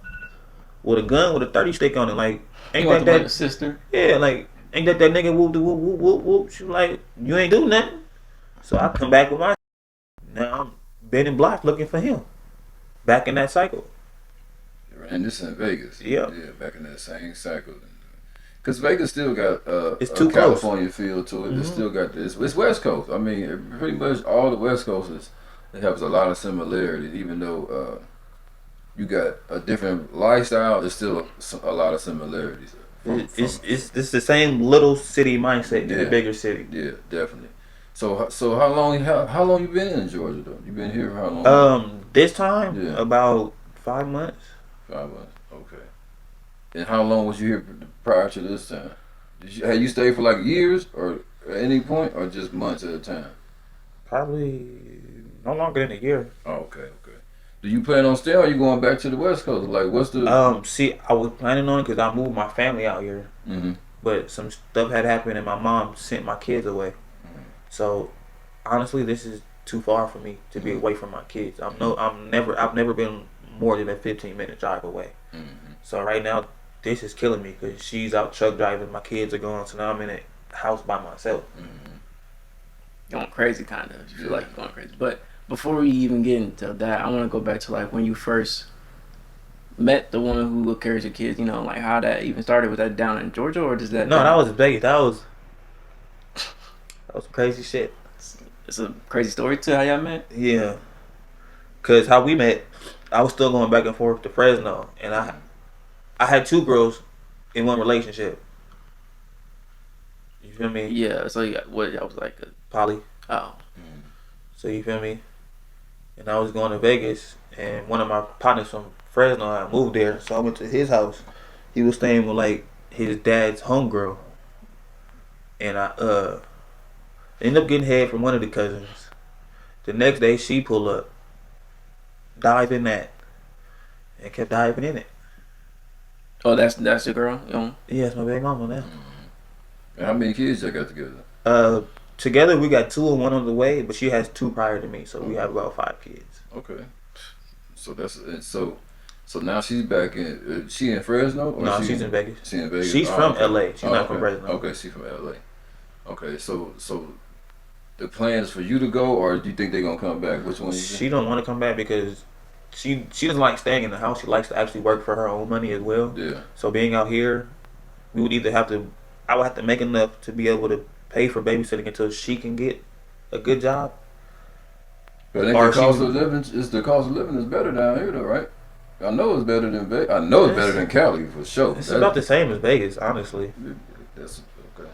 gun with a 30 stick on it. Like, You ain't want that to that? your sister? Yeah, like ain't that nigga whoop whoop whoop whoop whoop? She was like, you ain't do nothing. So I come back with my. Now I'm bending block looking for him. Back in that cycle. And this in Vegas. Yeah. Yeah, back in that same cycle. Because Vegas still got It's a too close. California feel to it. It still got this. It's West Coast. I mean, pretty much all the West Coast it has a lot of similarities. Even though you got a different lifestyle, there's still a lot of similarities. It's the same little city mindset in Yeah. a bigger city. Yeah, definitely. So how long you been in Georgia though? You been here for how long? This time Yeah. about 5 months. 5 months. Okay. And how long was you here prior to this time? Had you stayed for like years or at any point, or just months at a time? Probably no longer than a year. Oh, okay, okay. Do you plan on staying, or are you going back to the West Coast? Like, what's the? See, I was planning on it because I moved my family out here, Mm-hmm. but some stuff had happened and my mom sent my kids away. So honestly, this is too far for me to be away from my kids. I've never been more than a 15-minute drive away. Mm-hmm. So right now, this is killing me because she's out truck driving, my kids are gone, so now I'm in a house by myself. Mm-hmm. Going crazy, kind of. You feel Yeah. like you're going crazy. But before we even get into that, I want to go back to like when you first met the woman who carries your kids. You know, like how that even started. Was that down in Georgia, or does that? No, that was in Vegas. That was crazy shit. It's a crazy story to how y'all met. Yeah, cause how we met, I was still going back and forth to Fresno, and I had two girls in one relationship. You feel me? Yeah. So you got, what? I was like, Poly. oh, So you feel me? And I was going to Vegas, and one of my partners from Fresno had moved there, so I went to his house. He was staying with like his dad's homegirl, and I ended up getting head from one of the cousins. The next day, she pulled up, dived in that, and kept diving in it. oh, that's your girl. You know? Yeah, it's my baby mama now. And how many kids y'all got together? Together we got two and one on the way, but she has two prior to me, so we have about 5 kids. Okay. So that's and so. So now she's back in. She in Fresno? Or No, she's in Vegas. She in Vegas. She's from okay. LA. She's not from okay. Fresno. Okay, she's from LA. Okay, so the plan is for you to go, or do you think they're gonna come back? Which one? She don't want to come back because she doesn't like staying in the house. She likes to actually work for her own money as well. Yeah. So being out here, we would either have to, I would have to make enough to be able to pay for babysitting until she can get a good job. But I think the cost of living is better down here, though, right? I know it's better than Vegas. I know it's better than Cali for sure. It's about the same as Vegas, honestly. That's okay.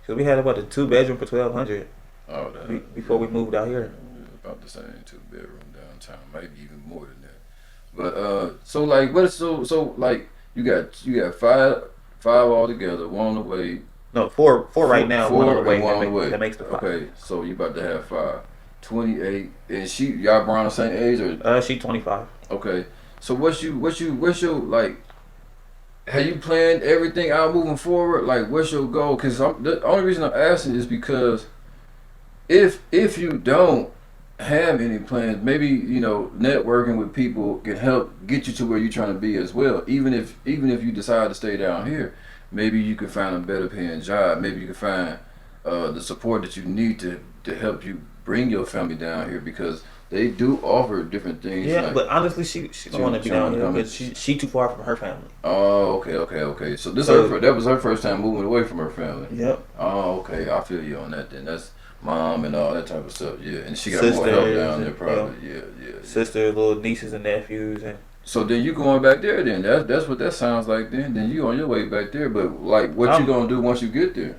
Cause we had about a 2-bedroom for $1,200 Oh, that, before we moved out here. About the same 2-bedroom downtown, maybe even more than that. But so like what? So like you got five altogether, one on the way. No, four right now. Four one on the way. and one on the way. That makes the 5. Okay, so you about to have 5. 28, and y'all around the same age or? She 25. Okay, so what's your like? Have you planned everything out moving forward? Like, what's your goal? Because the only reason I'm asking is because if you don't have any plans, maybe networking with people can help get you to where you're trying to be as well. Even if you decide to stay down here, maybe you can find a better paying job. Maybe you can find the support that you need to help you bring your family down here, because they do offer different things. Yeah, like, but honestly, she don't want to be down here because she too far from her family. Oh, okay. So that was her first time moving away from her family. Yep. Oh, okay. I feel you on that. Then that's mom and all that type of stuff. Yeah, and she got more help down there, probably. Yeah. Sister, little nieces and nephews, and So then you going back there then. That's what that sounds like then. Then you on your way back there. But like what you I'm gonna do once you get there?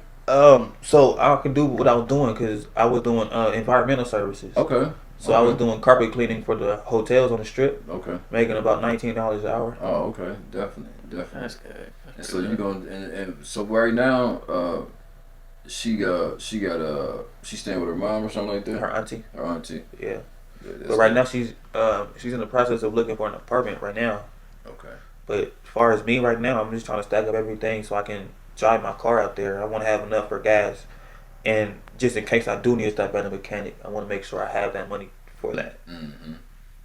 so I can do what I was doing because I was doing environmental services. Okay. So I was Okay. doing carpet cleaning for the hotels on the strip, Okay. making about $19 an hour. Oh, okay. Definitely. Definitely. That's good. And That's so pretty you good. going and so right now, she's staying with her mom or something like that. Her auntie, Her auntie. yeah. Yeah, But that's right good. now she's in the process of looking for an apartment right now. Okay. But as far as me right now, I'm just trying to stack up everything so I can drive my car out there. I want to have enough for gas, and just in case I do need to stop at a mechanic, I want to make sure I have that money for that. Mm-hmm.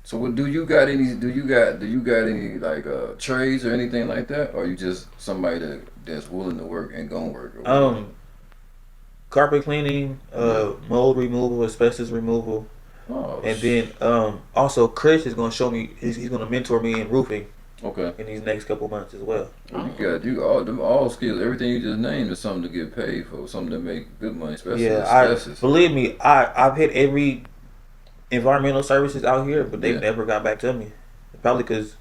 So what do you got any? Do you got any like trades or anything like that, or you just somebody that's willing to work and gonna work or whatever? Um, Carpet cleaning, Yeah. mold removal, asbestos removal, Oh. and then also Chris is going to show me. He's going to mentor me in roofing Okay. in these next couple months as well. Well, you Oh. got you all them all skills. Everything you just named is something to get paid for. Something to make good money, especially Yeah, I asbestos. believe me. I've hit every environmental services out here, but they've Yeah. never got back to me. Probably because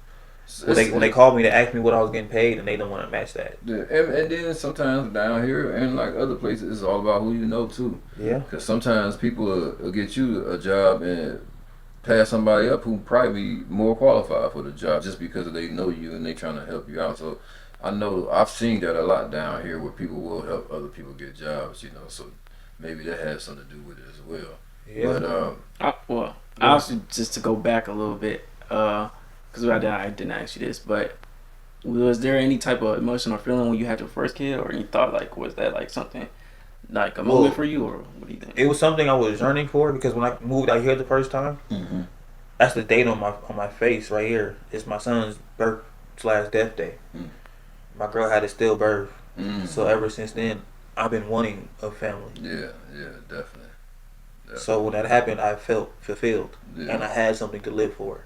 when It's, they called me to ask me what I was getting paid, and they don't want to match that. yeah, and then sometimes down here and like other places, it's all about who you know too. Yeah, Because sometimes people will get you a job and pass somebody up who probably be more qualified for the job just because they know you and they trying to help you out. So I know I've seen that a lot down here where people will help other people get jobs. So maybe that has something to do with it as well. yeah. But Well, Yeah. I also just to go back a little bit, because I didn't ask you this, but was there any type of emotion or feeling when you had your first kid, or you thought like was that like something like a moment Well, for you, or what do you think? it was something I was yearning for because when I moved out here the first time, hmm that's the date on my face right here. It's my son's birth / death day. Mm. My girl had a stillbirth, mm so ever since then I've been wanting a family. yeah, definitely. So when that happened, I felt fulfilled, Yeah. and I had something to live for.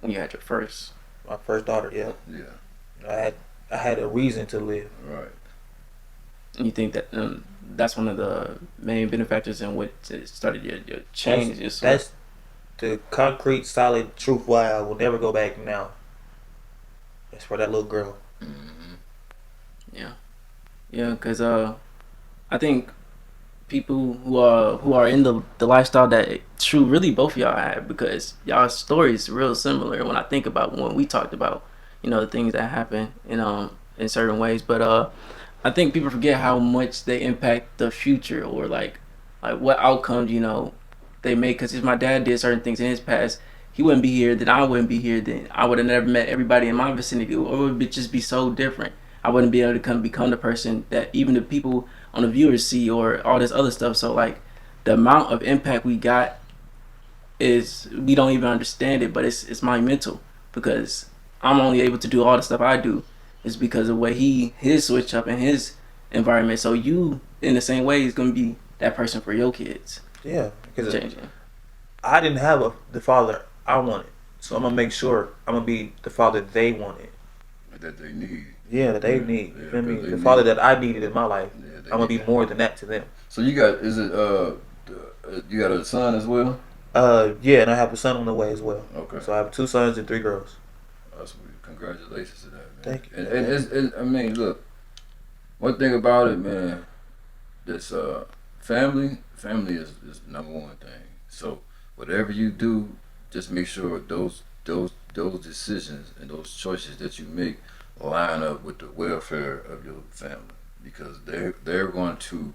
When you had your first, My first daughter, yeah, Yeah, I had a reason to live. right. and you think that that's one of the main benefactors in what started your change. That's the concrete, solid truth why I will never go back now. It's for that little girl. hmm Yeah, because I think people who are in the lifestyle that true really both of y'all have, because y'all stories real similar when I think about when we talked about the things that happen in certain ways, but I think people forget how much they impact the future, or like what outcomes they make. Because if my dad did certain things in his past, he wouldn't be here, then I wouldn't be here, then I would have never met everybody in my vicinity, or it would just be so different. I wouldn't be able to become the person that even the people on the viewers see, or all this other stuff. So like the amount of impact we got is, we don't even understand it, but it's monumental, because I'm only able to do all the stuff I do is because of what his switch up in his environment. So you in the same way is gonna be that person for your kids. Yeah, because Changing. I didn't have the father I wanted, so I'm gonna make sure I'm gonna be the father they wanted. That they need. Yeah, that they Yeah, need. You yeah, feel me? 'cause they The need father it. that I needed in my life, Yeah, they I'm gonna need be that. more than that to them. So is it you got a son as well? Yeah, and I have a son on the way as well. Okay. So I have 2 sons and 3 girls. That's sweet. Congratulations to that, man. Thank you. And I mean, look, one thing about it, man, this family is number one thing. So whatever you do, just make sure those decisions and those choices that you make line up with the welfare of your family, because they're going to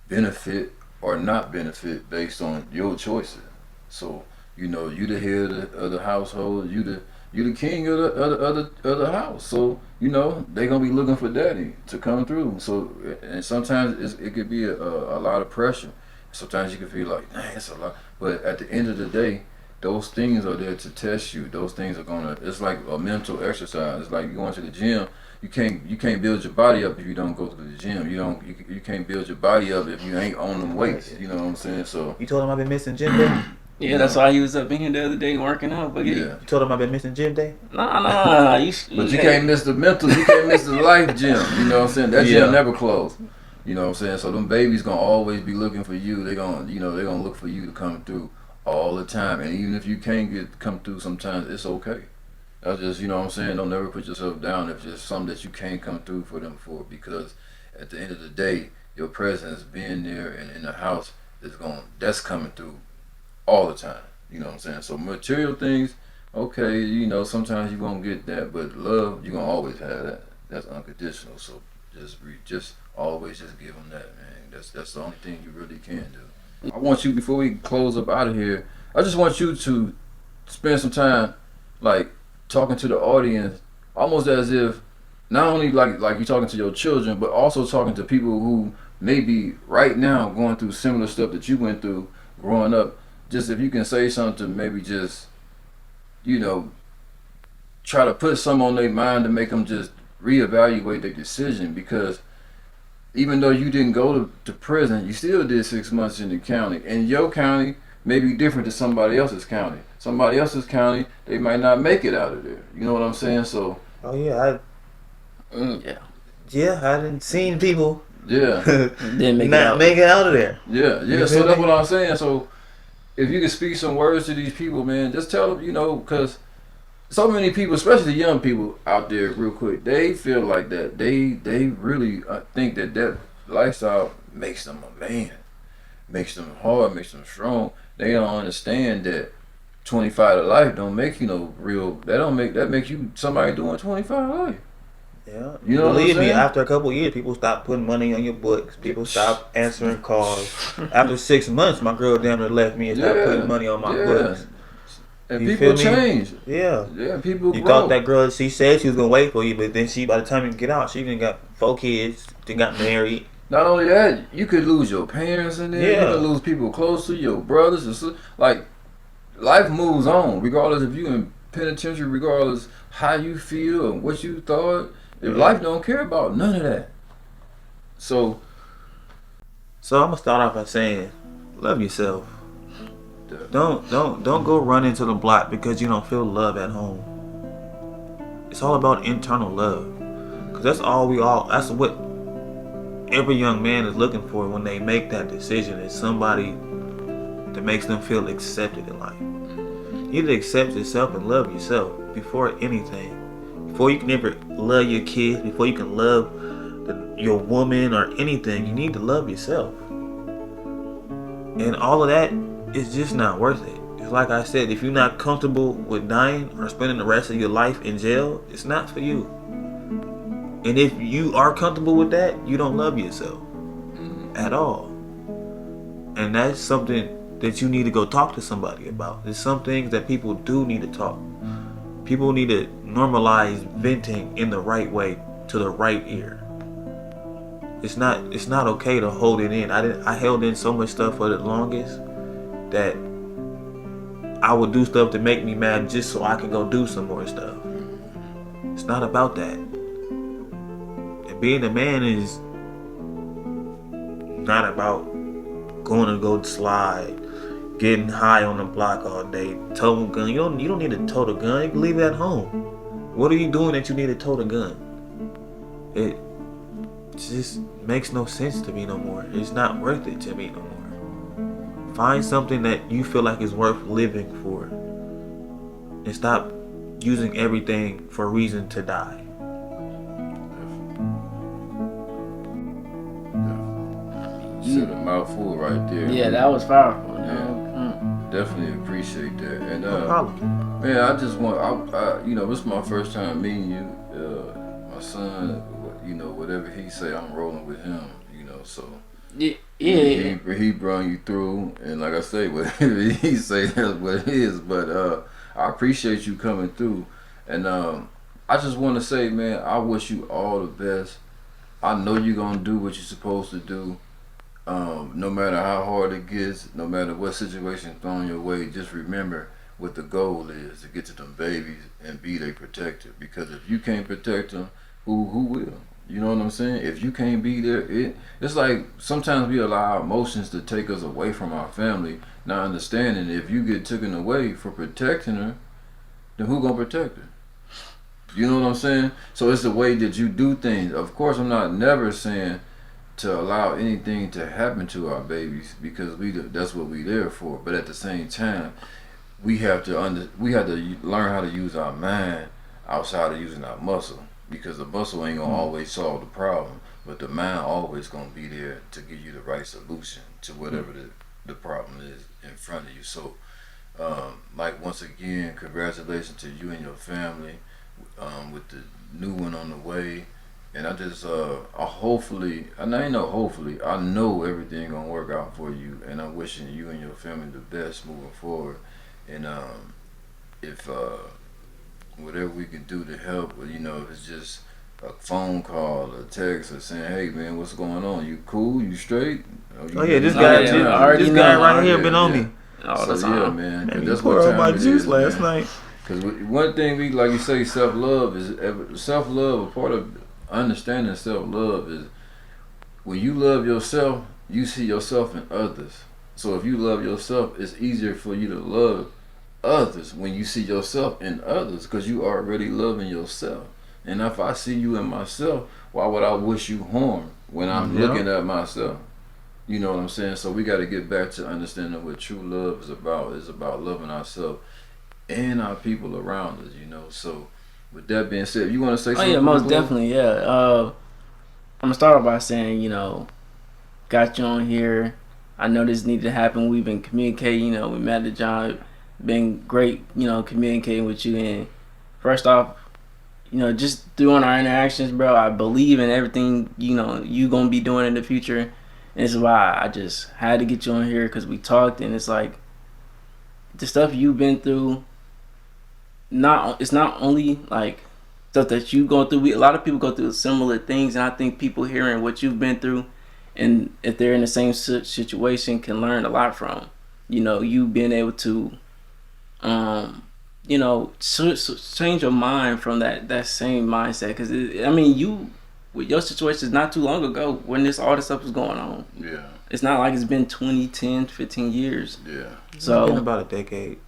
benefit or not benefit based on your choices. So you the head of the household, you the king of the house. So they gonna be looking for daddy to come through. So and sometimes it could be a lot of pressure. Sometimes you can feel like, dang, it's a lot. But at the end of the day, those things are there to test you. Those things are gonna. It's like a mental exercise. It's like you going to the gym. You can't build your body up if you don't go to the gym. You can't build your body up if you ain't on them weights. You know what I'm saying? So You told him I've been missing gym day. Yeah, that's why he was up in here the other day working out. But yeah. You told him I've been missing gym day. Nah. But you can't miss the mental. You can't miss the life gym. You know what I'm saying? That Yeah. gym never closed. You know what I'm saying? So them babies gonna always be looking for you. They're gonna look for you to come through all the time. And even if you can't come through, sometimes it's okay. That's just, you know what I'm saying? Don't never put yourself down if it's something that you can't come through for them for, because at the end of the day, your presence being there and in the house that's coming through all the time. You know what I'm saying? So material things, okay, you know, sometimes you won't get that, but love, you're gonna always have that. That's unconditional. So just always just give them that, man. That's the only thing you really can do. I want you, before we close up out of here, I just want you to spend some time like talking to the audience, almost as if not only like you're talking to your children, but also talking to people who may be right now going through similar stuff that you went through growing up. Just if you can say something to maybe just, you know, try to put some on their mind to make them just reevaluate their decision, because even though you didn't go to prison, you still did 6 months in the county, and your county may be different to somebody else's county. Somebody else's county, they might not make it out of there. You know what I'm saying? So. Oh yeah, I didn't seen people. Yeah. Didn't make not make it out of there. Yeah. So that's what I'm saying. So if you can speak some words to these people, man, just tell them, you know, because so many people, especially young people out there, real quick, they feel like that. They really think that lifestyle makes them a man, makes them hard, makes them strong. They don't understand that 25 to life don't make you no real. That makes you somebody doing 25 to life. Yeah, you know. Believe me, after a couple of years, people stop putting money on your books. People stop answering calls. After 6 months, my girl damn near left me and stopped putting money on my books. And you people change. Yeah. People You grow. thought that girl, she said she was gonna wait for you, but then by the time you get out, she even got 4 kids, then got married. Not only that, you could lose your parents in there. Yeah. You could lose people close to you, your brothers and sisters. Like, life moves on, regardless if you in penitentiary, regardless how you feel and what you thought. If life don't care about none of that. So I'm gonna start off by saying, love yourself. Don't go run into the block because you don't feel love at home. It's all about internal love, cause that's what every young man is looking for when they make that decision. Is somebody that makes them feel accepted in life. You need to accept yourself and love yourself before anything. Before you can ever love your kids, before you can love your woman or anything, you need to love yourself. And all of that is just not worth it. It's like I said, if you're not comfortable with dying or spending the rest of your life in jail, it's not for you. And if you are comfortable with that, you don't love yourself at all. And that's something that you need to go talk to somebody about. There's some things that people do need to talk. People need to normalize venting in the right way to the right ear. It's not okay to hold it in. I held in so much stuff for the longest that I would do stuff to make me mad just so I can go do some more stuff. It's not about that. And being a man is not about going to go slide, getting high on the block all day, towing a gun. You don't need to tow the gun. You can leave it at home. What are you doing that you need to tow the gun? It just makes no sense to me no more. It's not worth it to me no more. Find something that you feel like is worth living for, and stop using everything for a reason to die. said a mouthful right there. Yeah, that was powerful. Definitely appreciate that. And No problem. man, I just want, this is my first time meeting you. My son, whatever he say, I'm rolling with him. So Yeah. he brought you through, and like I say, whatever he say, that's what it is. But I appreciate you coming through, and I just want to say, man, I wish you all the best. I know you're gonna do what you're supposed to do. No matter how hard it gets, no matter what situation thrown your way, just remember what the goal is, to get to them babies and be their protector. Because if you can't protect them, who will? You know what I'm saying? If you can't be there, it's like sometimes we allow emotions to take us away from our family, not understanding if you get taken away for protecting her, then who gonna protect her? You know what I'm saying? So it's the way that you do things. Of course, I'm not never saying to allow anything to happen to our babies, because that's what we there for. But at the same time, we have to learn how to use our mind outside of using our muscle, because the muscle ain't gonna always solve the problem, but the mind always gonna be there to give you the right solution to whatever the problem is in front of you. So, like once again, congratulations to you and your family with the new one on the way. And I just, I hopefully, and I ain't know hopefully, I know everything gonna work out for you, and I'm wishing you and your family the best moving forward. And if whatever we can do to help, you know, if it's just a phone call, a text, or saying, "Hey man, what's going on? You cool? You straight?" Oh yeah, this guy right here been on me. All the So time. yeah, man, 'cause Man, that's pour what out time my it juice is, last man. night. Because one thing we, like you say, self-love is, self-love, a part of understanding self-love is when you love yourself, you see yourself in others. So if you love yourself, it's easier for you to love others when you see yourself in others, because you already loving yourself. And if I see you in myself, why would I wish you harm when I'm looking at myself? You know what I'm saying? So we got to get back to understanding what true love is about. It's about loving ourselves and our people around us, you know. So with that being said, you want to say Oh something? yeah, most definitely. Yeah. I'm gonna start off by saying, you know, got you on here. I know this needed to happen. We've been communicating. You know, we met at the job. Been great. You know, communicating with you. And first off, you know, just doing our interactions, bro. I believe in everything. You know, you gonna be doing in the future. And this is why I just had to get you on here, because we talked, and it's like the stuff you've been through. It's not only like stuff that you go through. A lot of people go through similar things, and I think people hearing what you've been through, and if they're in the same situation, can learn a lot from. You know, you being able to, you know, change your mind from that same mindset. Because I mean, you with your situation not too long ago when all this stuff was going on. Yeah. It's not like it's been 20, 10, 15 years. Yeah. So It's been about a decade.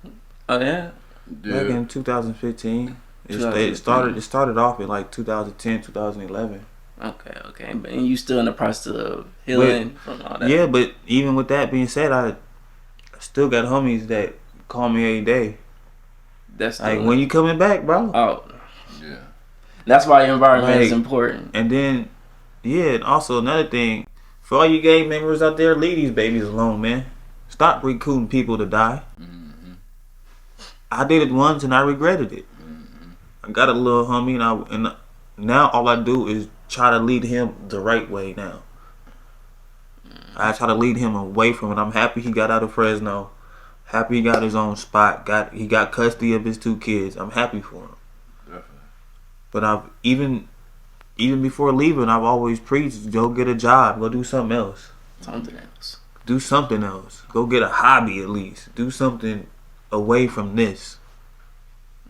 Oh yeah. Back in 2015. It started off in like 2010, 2011. Okay. And you still in the process of healing from all that. Yeah, but even with that being said, I still got homies that call me every day. That's like, when you coming back, bro? Oh. Yeah. That's why your environment is important. And then, yeah, and also another thing, for all you gay members out there, leave these babies alone, man. Stop recruiting people to die. Mm-hmm. I did it once and I regretted it. Mm-hmm. I got a little homie, and now all I do is try to lead him the right way now. I try to lead him away from it. I'm happy he got out of Fresno. Happy he got his own spot. He got custody of his 2 kids. I'm happy for him. Definitely. But I've even before leaving, I've always preached, go get a job. Go do something else. Do something else. Go get a hobby at least. Do something away from this.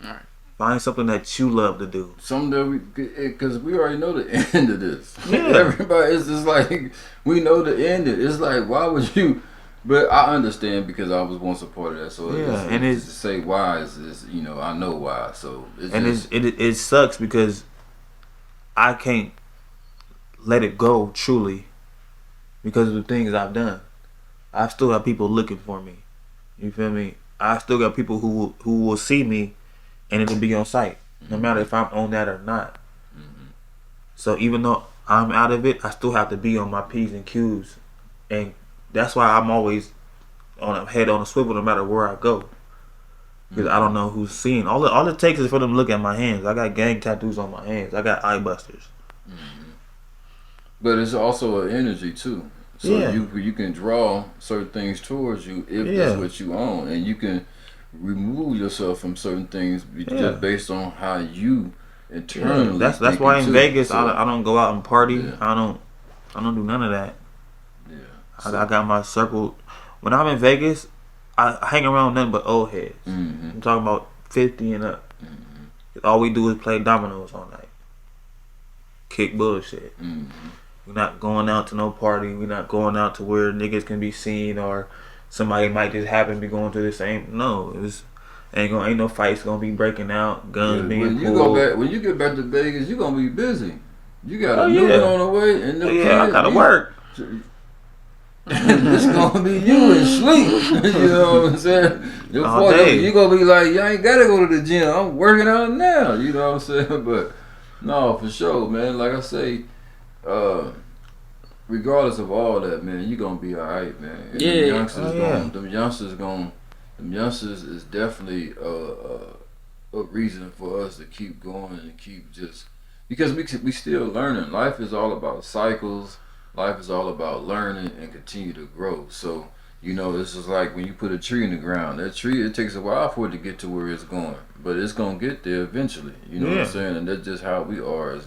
Alright. Find something that you love to do. Something that because we already know the end of this. Yeah. Everybody, it's just like, we know the end of it. It's like, why would you? But I understand, because I was once a part of that. So yeah, it's to say why is, you know, I know why. So it sucks because I can't let it go truly because of the things I've done. I still have people looking for me. You feel me? I still got people who will see me and it'll be on sight, no matter if I'm on that or not. Mm-hmm. So even though I'm out of it, I still have to be on my P's and Q's, and that's why I'm always on a head on a swivel no matter where I go, because I don't know who's seeing. All it takes is for them to look at my hands. I got gang tattoos on my hands. I got eye busters. Mm-hmm. But it's also an energy too. So you can draw certain things towards you if that's what you own, and you can remove yourself from certain things just based on how you internally. That's why in Vegas, so, I don't go out and party. Yeah. I don't do none of that. Yeah. So, I got my circle. When I'm in Vegas, I hang around nothing but old heads. Mm-hmm. I'm talking about 50 and up. Mm-hmm. All we do is play dominoes all night. Kick bullshit. Mm-hmm. We're not going out to no party. We're not going out to where niggas can be seen or somebody might just happen to be going to the same. No, ain't no fights gonna be breaking out. Guns being pulled. When you get back to Vegas, you're gonna be busy. You got a new one on the way, and I gotta work. It's gonna be you in sleep. You know what I'm saying? All day. You gonna be like, you ain't gotta go to the gym. I'm working out now. You know what I'm saying? But no, for sure, man. Like I say, regardless of all that, man, you gonna be all right, man. And Yeah. them youngsters is definitely a reason for us to keep going and keep just because we still learning. Life is all about cycles. Life is all about learning and continue to grow. So you know, this is like when you put a tree in the ground. That tree, it takes a while for it to get to where it's going, but it's gonna get there eventually. You know what I'm saying? And that's just how we are as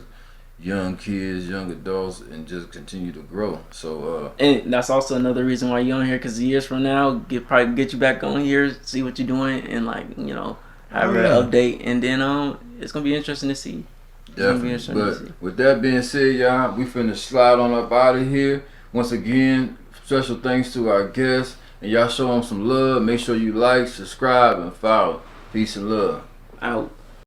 young kids, young adults, and just continue to grow. So and that's also another reason why you're on here, because years from now, probably get you back on here, see what you're doing, and like have an update, and then it's gonna be interesting to see. Definitely. But with that being said, y'all, we finna slide on up out of here. Once again, special thanks to our guests, and y'all show them some love. Make sure you like, subscribe, and follow. Peace and love. Out.